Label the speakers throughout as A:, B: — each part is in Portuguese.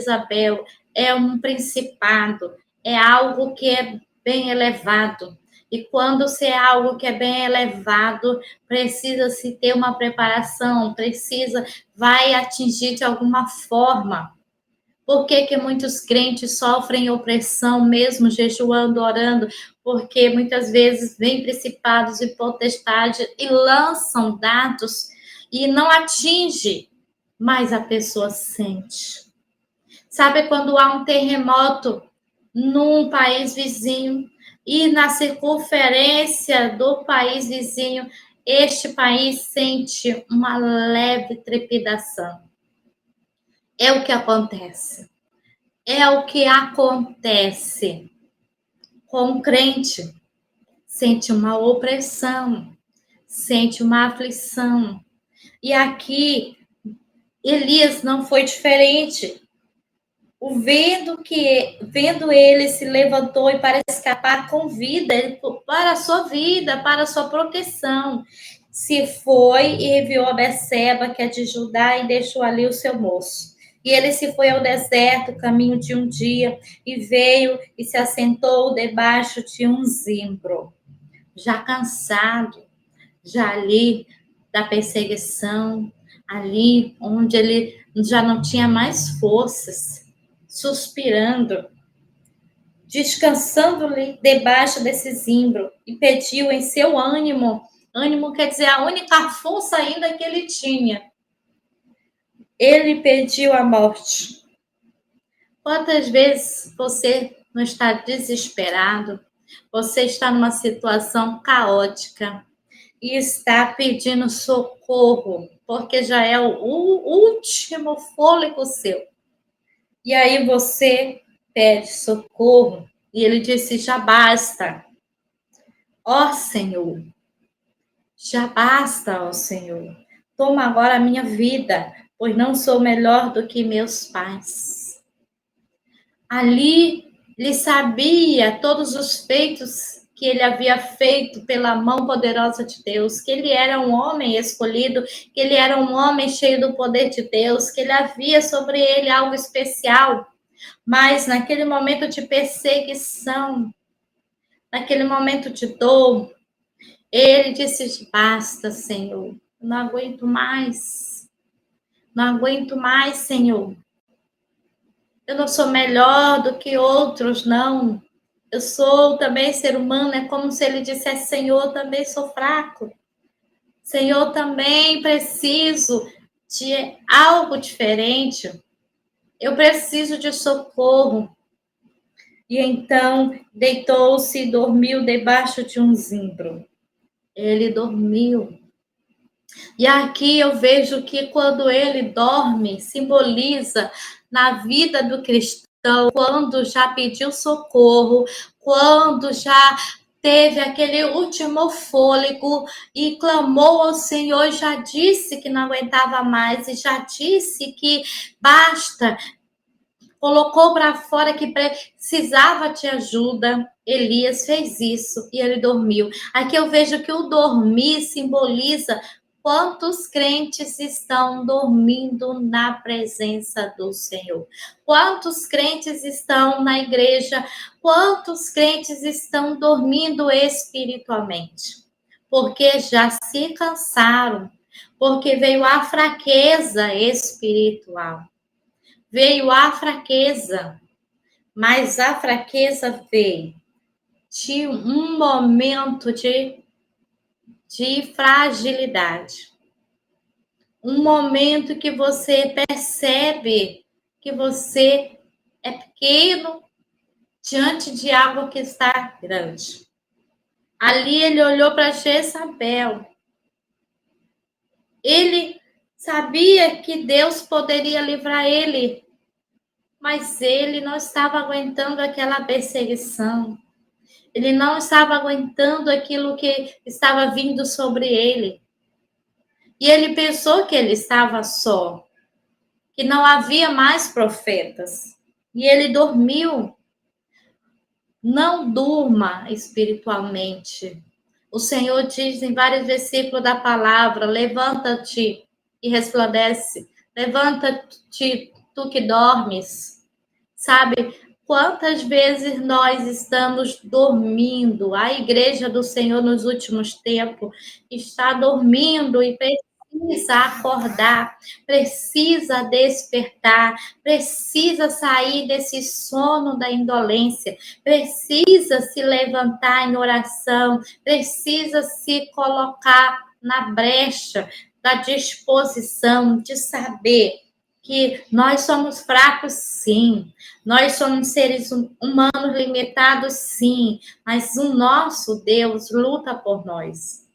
A: Jezabel é um principado, é algo que é bem elevado. E quando se é algo que é bem elevado, precisa-se ter uma preparação, vai atingir de alguma forma. Por que que muitos crentes sofrem opressão, mesmo jejuando, orando? Porque muitas vezes vêm principados e potestades e lançam dados e não atinge, mas a pessoa sente. Sabe quando há um terremoto num país vizinho e na circunferência do país vizinho, este país sente uma leve trepidação. É o que acontece. É o que acontece com o crente. Sente uma opressão, sente uma aflição. E aqui, Elias não foi diferente. Vendo ele se levantou e para escapar com vida, para a sua vida, para a sua proteção. Se foi e enviou a Beceba, que é de Judá, e deixou ali o seu moço. E ele se foi ao deserto, caminho de um dia, e veio e se assentou debaixo de um zimbro, já cansado, já ali da perseguição, ali onde ele já não tinha mais forças, suspirando, descansando ali debaixo desse zimbro, e pediu em seu ânimo quer dizer a única força ainda que ele tinha, ele pediu a morte. Quantas vezes você não está desesperado, você está numa situação caótica e está pedindo socorro, porque já é o último fôlego seu. E aí você pede socorro e ele disse: já basta. Ó Senhor, já basta, ó Senhor. Toma agora a minha vida, pois não sou melhor do que meus pais. Ali ele sabia todos os feitos que ele havia feito pela mão poderosa de Deus, que ele era um homem escolhido, que ele era um homem cheio do poder de Deus, que ele havia sobre ele algo especial. Mas naquele momento de perseguição, naquele momento de dor, ele disse: basta, Senhor, não aguento mais. Não aguento mais, Senhor. Eu não sou melhor do que outros, não. Eu sou também ser humano, é como se ele dissesse: Senhor, também sou fraco. Senhor, também preciso de algo diferente. Eu preciso de socorro. E então deitou-se e dormiu debaixo de um zimbro. Ele dormiu. E aqui eu vejo que quando ele dorme, simboliza na vida do cristão, quando já pediu socorro, quando já teve aquele último fôlego e clamou ao Senhor, já disse que não aguentava mais e já disse que basta, colocou para fora que precisava de ajuda. Elias fez isso e ele dormiu. Aqui eu vejo que o dormir simboliza quantos crentes estão dormindo na presença do Senhor. Quantos crentes estão na igreja? Quantos crentes estão dormindo espiritualmente? Porque já se cansaram, porque veio a fraqueza espiritual. Veio a fraqueza, mas a fraqueza veio de um momento de fragilidade. Um momento que você percebe que você é pequeno diante de algo que está grande. Ali ele olhou para Jezabel. Ele sabia que Deus poderia livrar ele, mas ele não estava aguentando aquela perseguição. Ele não estava aguentando aquilo que estava vindo sobre ele. E ele pensou que ele estava só, que não havia mais profetas. E ele dormiu. Não durma espiritualmente. O Senhor diz em vários versículos da palavra: levanta-te e resplandece. Levanta-te, tu que dormes. Sabe, quantas vezes nós estamos dormindo? A igreja do Senhor nos últimos tempos está dormindo e precisa acordar, precisa despertar, precisa sair desse sono da indolência, precisa se levantar em oração, precisa se colocar na brecha da disposição de saber que nós somos fracos, sim. Nós somos seres humanos limitados, sim. Mas o nosso Deus luta por nós.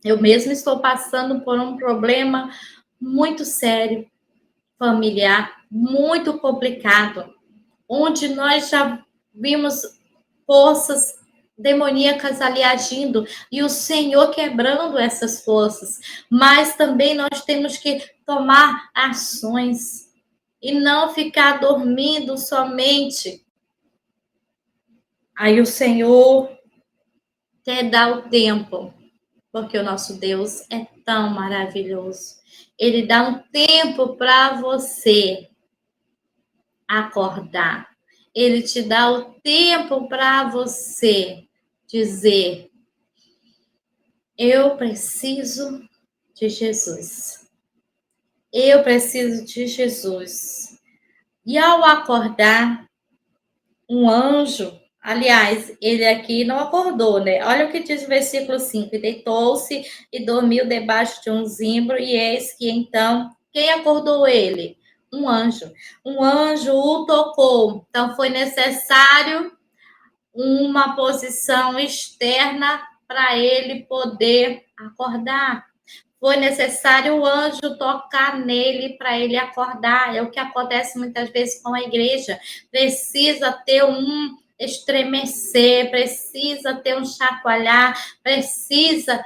A: Eu mesmo estou passando por um problema muito sério, familiar, muito complicado, onde nós já vimos forças demoníacas ali agindo e o Senhor quebrando essas forças. Mas também nós temos que tomar ações e não ficar dormindo somente. Aí o Senhor quer dar o tempo, porque o nosso Deus é tão maravilhoso. Ele dá um tempo para você acordar. Ele te dá o tempo para você dizer: eu preciso de Jesus. Eu preciso de Jesus. E ao acordar, um anjo, aliás, ele aqui não acordou, né? Olha o que diz o versículo 5: deitou-se e dormiu debaixo de um zimbro, e eis que então, quem acordou ele? Um anjo. Um anjo o tocou. Então, foi necessário uma posição externa para ele poder acordar. Foi necessário o anjo tocar nele para ele acordar. É o que acontece muitas vezes com a igreja. Precisa ter um estremecer, precisa ter um chacoalhar, precisa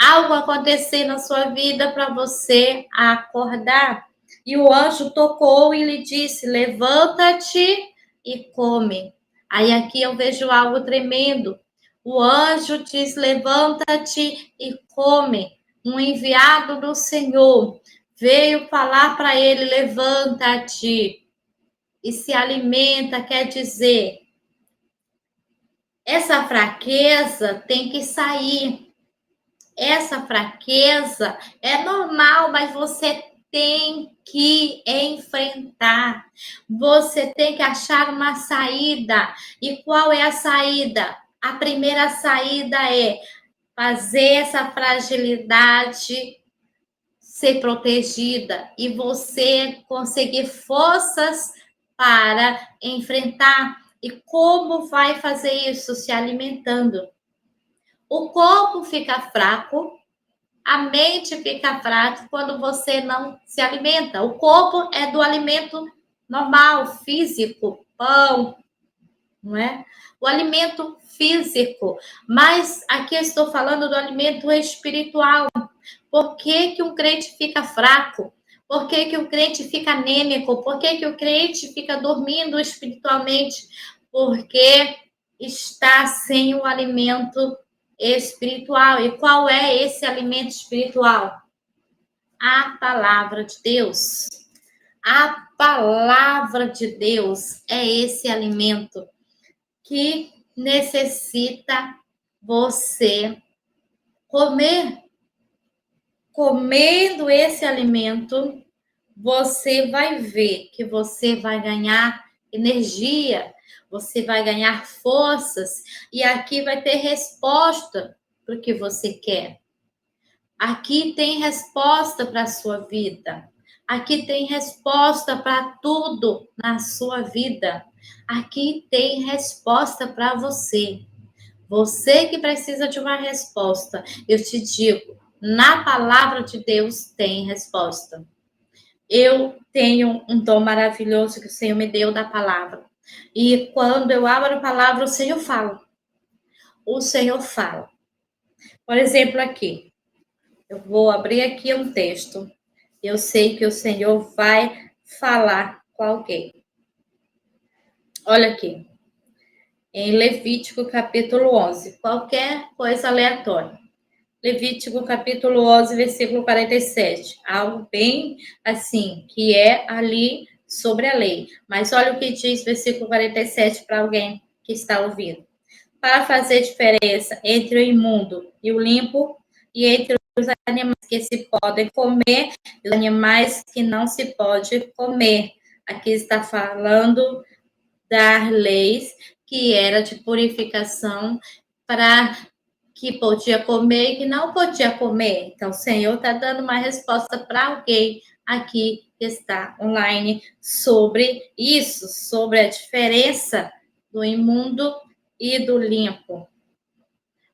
A: algo acontecer na sua vida para você acordar. E o anjo tocou e lhe disse: levanta-te e come. Aí aqui eu vejo algo tremendo. O anjo diz: levanta-te e come. Um enviado do Senhor veio falar para ele: levanta-te e se alimenta. Quer dizer, essa fraqueza tem que sair. Essa fraqueza é normal, mas você tem que enfrentar. Você tem que achar uma saída. E qual é a saída? A primeira saída é fazer essa fragilidade ser protegida e você conseguir forças para enfrentar. E como vai fazer isso? Se alimentando. O corpo fica fraco, a mente fica fraca quando você não se alimenta. O corpo é do alimento normal, físico, pão, não é? O alimento físico. Mas aqui eu estou falando do alimento espiritual. Por que que um crente fica fraco? Por que que o crente fica anêmico? Por que que o crente fica dormindo espiritualmente? Porque está sem o alimento espiritual. E qual é esse alimento espiritual? A palavra de Deus. A palavra de Deus é esse alimento que necessita você comer. Comendo esse alimento, você vai ver que você vai ganhar energia, você vai ganhar forças, e aqui vai ter resposta para o que você quer. Aqui tem resposta para a sua vida. Aqui tem resposta para tudo na sua vida. Aqui tem resposta para você. Você que precisa de uma resposta, eu te digo, na palavra de Deus tem resposta. Eu tenho um dom maravilhoso que o Senhor me deu da palavra. E quando eu abro a palavra, o Senhor fala. O Senhor fala. Por exemplo, aqui, eu vou abrir aqui um texto. Eu sei que o Senhor vai falar com alguém. Olha aqui. Em Levítico capítulo 11. Qualquer coisa aleatória. Levítico capítulo 11, versículo 47. Algo bem assim, que é ali sobre a lei. Mas olha o que diz versículo 47 para alguém que está ouvindo. Para fazer diferença entre o imundo e o limpo, e entre os animais que se podem comer e os animais que não se pode comer. Aqui está falando das leis que era de purificação para que podia comer e que não podia comer. Então, o Senhor está dando uma resposta para alguém aqui que está online sobre isso, sobre a diferença do imundo e do limpo.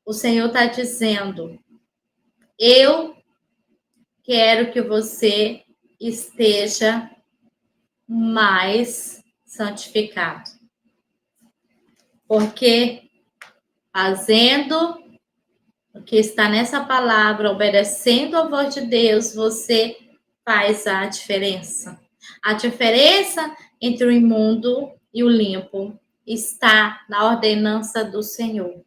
A: O Senhor está dizendo: eu quero que você esteja mais santificado. Porque fazendo o que está nessa palavra, obedecendo a voz de Deus, você faz a diferença. A diferença entre o imundo e o limpo está na ordenança do Senhor.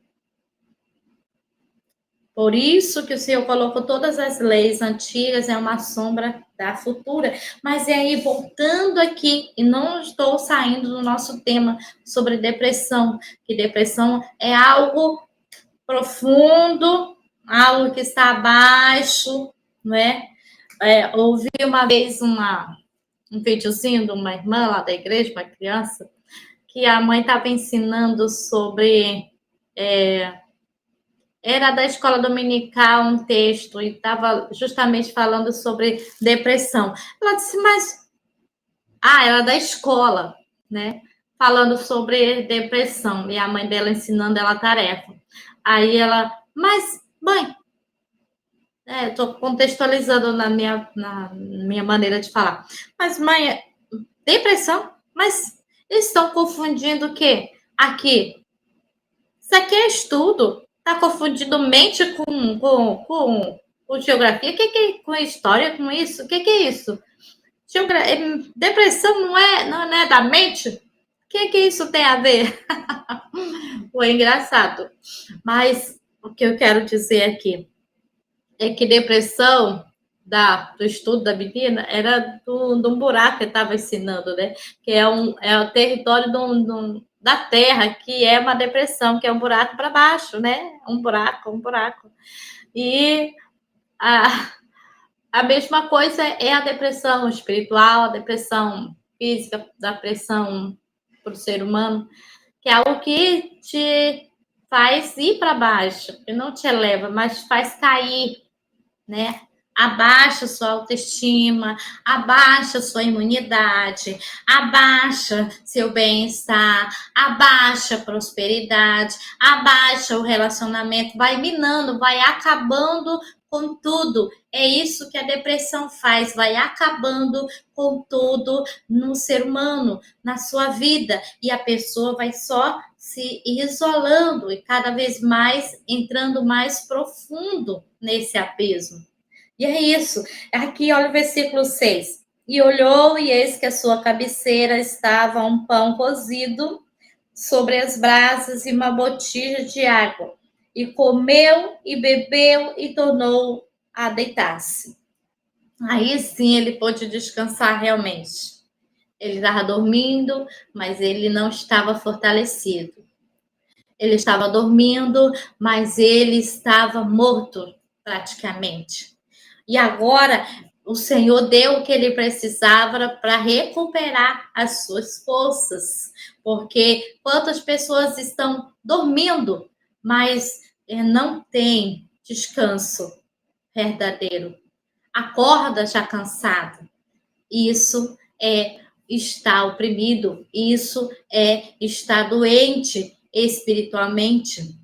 A: Por isso que o Senhor colocou todas as leis antigas, é uma sombra da futura. Mas e aí, voltando aqui, e não estou saindo do nosso tema sobre depressão, que depressão é algo profundo, algo que está abaixo, não é? Ouvi uma vez um videozinho de uma irmã lá da igreja, uma criança, que a mãe estava ensinando sobre... era da escola dominical um texto e estava justamente falando sobre depressão. Ela disse, mas... era da escola, né? Falando sobre depressão. E a mãe dela ensinando ela a tarefa. Aí ela, mas, mãe... estou contextualizando na minha maneira de falar. Mas, mãe, depressão? Mas eles estão confundindo o quê? Aqui. Isso aqui é estudo. Está confundindo mente com geografia? Com história, com isso? O que é isso? Depressão não é da mente? O que isso tem a ver? Foi engraçado. Mas o que eu quero dizer aqui é que depressão do estudo da menina era de um buraco que estava ensinando, né? Que é o território da Terra, que é uma depressão, que é um buraco para baixo, né? Um buraco. E a mesma coisa é a depressão espiritual, a depressão física, a depressão para o ser humano, que é algo que te faz ir para baixo, que não te eleva, mas faz cair, né? Abaixa sua autoestima, abaixa sua imunidade, abaixa seu bem-estar, abaixa a prosperidade, abaixa o relacionamento, vai minando, vai acabando com tudo. É isso que a depressão faz, vai acabando com tudo no ser humano, na sua vida, e a pessoa vai só se isolando e cada vez mais entrando mais profundo nesse abismo. E é isso. Aqui, olha o versículo 6. E olhou, e eis que a sua cabeceira estava um pão cozido sobre as brasas e uma botija de água. E comeu e bebeu e tornou a deitar-se. Aí sim ele pôde descansar realmente. Ele estava dormindo, mas ele não estava fortalecido. Ele estava dormindo, mas ele estava morto, praticamente. E agora o Senhor deu o que ele precisava para recuperar as suas forças. Porque quantas pessoas estão dormindo, mas não têm descanso verdadeiro. Acorda já cansado. Isso é estar oprimido, isso é estar doente espiritualmente,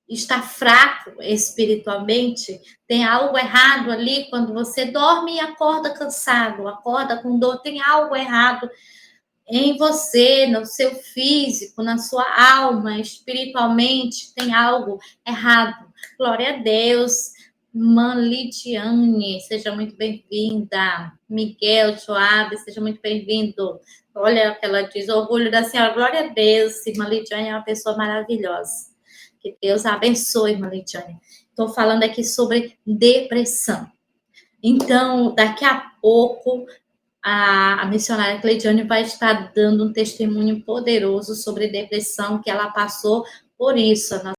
A: está fraco espiritualmente, tem algo errado ali quando você dorme e acorda cansado, acorda com dor, tem algo errado em você, no seu físico, na sua alma, espiritualmente, tem algo errado. Glória a Deus. Irmã Lidiane, seja muito bem-vinda. Miguel Joab, seja muito bem-vindo. Olha o que ela diz, orgulho da senhora, glória a Deus. Irmã Lidiane é uma pessoa maravilhosa. Que Deus a abençoe, irmã Lidiane. Estou falando aqui sobre depressão. Então, daqui a pouco, a missionária Cleidiane vai estar dando um testemunho poderoso sobre depressão, que ela passou por isso.